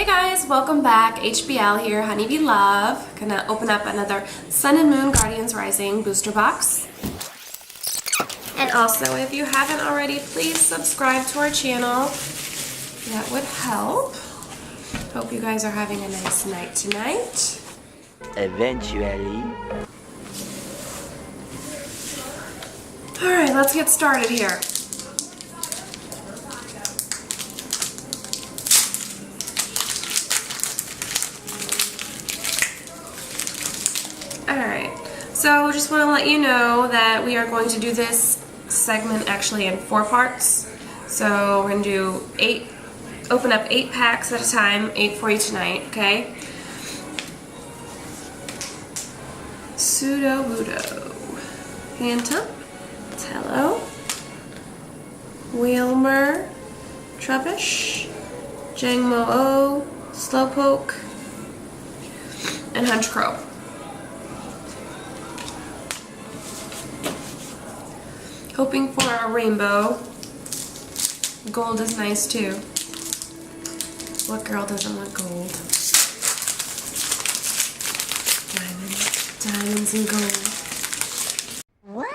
Hey guys, welcome back. HBL here, Honeybee Love. Gonna open up another Sun and Moon Guardians Rising booster box. And also, if you haven't already, please subscribe to our channel. That would help. Hope you guys are having a nice night tonight. Eventually. Alright, let's get started here. Alright, so just want to let you know that we are going to do this segment actually in 4 parts. So we're going to do open up 8 packs at a time, 8 for you tonight, okay? Sudowoodo, Phantom, Tello, Wheelmer, Trubbish, Jangmo-O, Slowpoke, and Honchkrow. Hoping for a rainbow. Gold is nice too. What girl doesn't want gold? Diamonds and gold. What?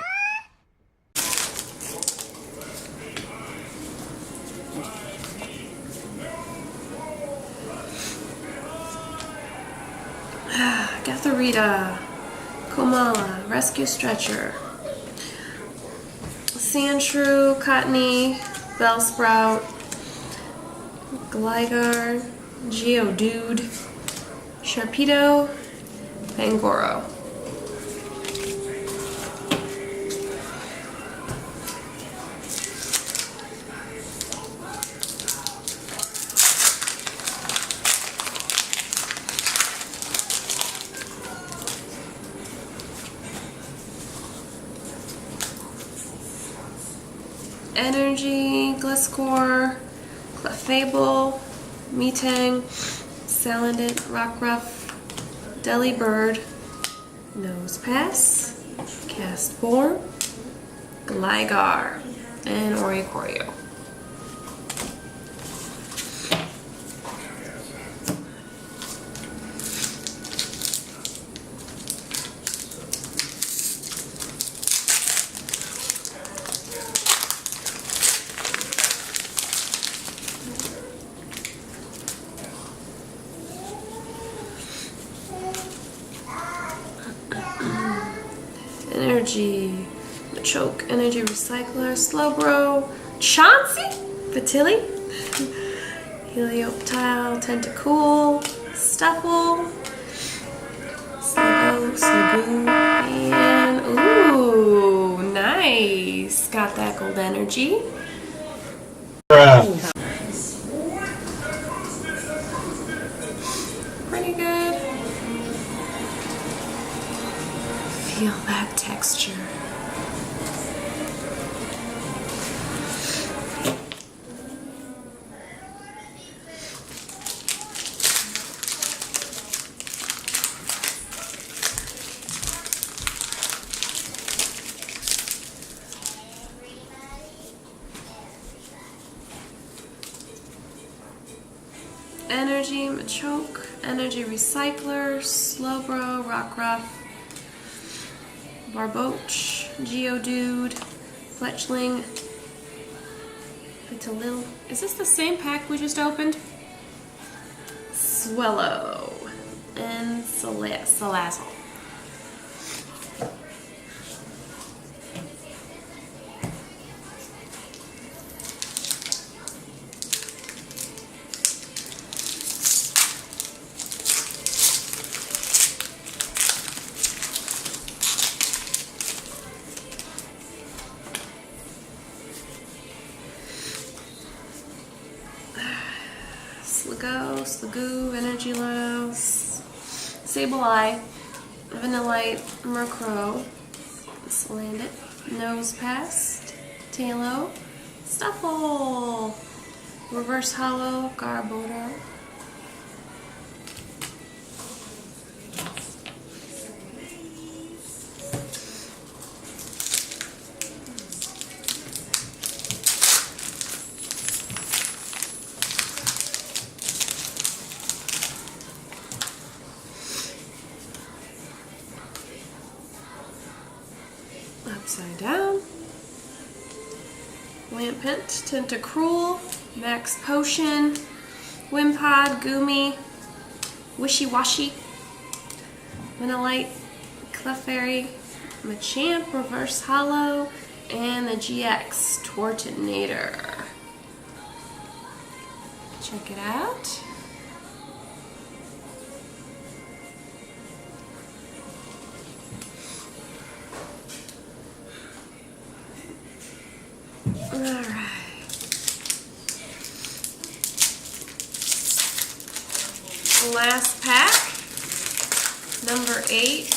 Gatharita, Komala, Rescue Stretcher, Sandshrew, Cottony, Bellsprout, Gligar, Geodude, Sharpedo, Pangoro. Energy, Gliscor, Clefable, Metang, Salandit, Rockruff, Delibird, Nosepass, Castform, Gligar, and Oricorio. Energy, Machoke, Energy Recycler, Slowbro, Chauncey, Fatilli, Helioptile, Tentacool, Stuffle, Slugoo, and ooh, nice. Got that gold energy. Pretty good. Feel that texture. Energy, Machoke, Energy Recycler, Slowbro, Rockruff, Barboach, Geodude, Fletchling, Vitalil. Is this the same pack we just opened? Swellow, and Salazzle. Slugoo, Energy Louse, Sableye, Vanillite, Murkrow, Salandit, Nosepass, Tailo, Stuffle, Reverse Hollow, Garbodor, upside down. Lampent, Tentacruel, Max Potion, Wimpod, Goomy, Wishy Washy, Manalite, Clefairy, Machamp, Reverse Hollow, and the GX Tortonator. Check it out. Alright. Last pack, number 8.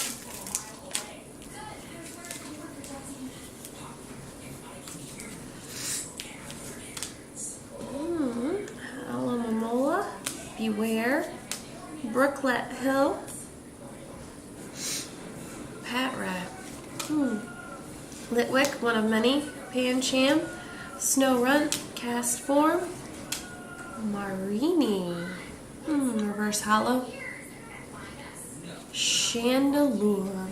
Alomomola, Beware, Brooklet Hill, Patrat, Litwick, one of many, Pancham, Snorunt, Cast Form, Marini, Reverse Hollow, Chandelure.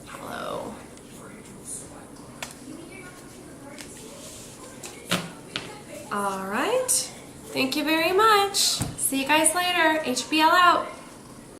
Hello. All right. Thank you very much. See you guys later. HBL out.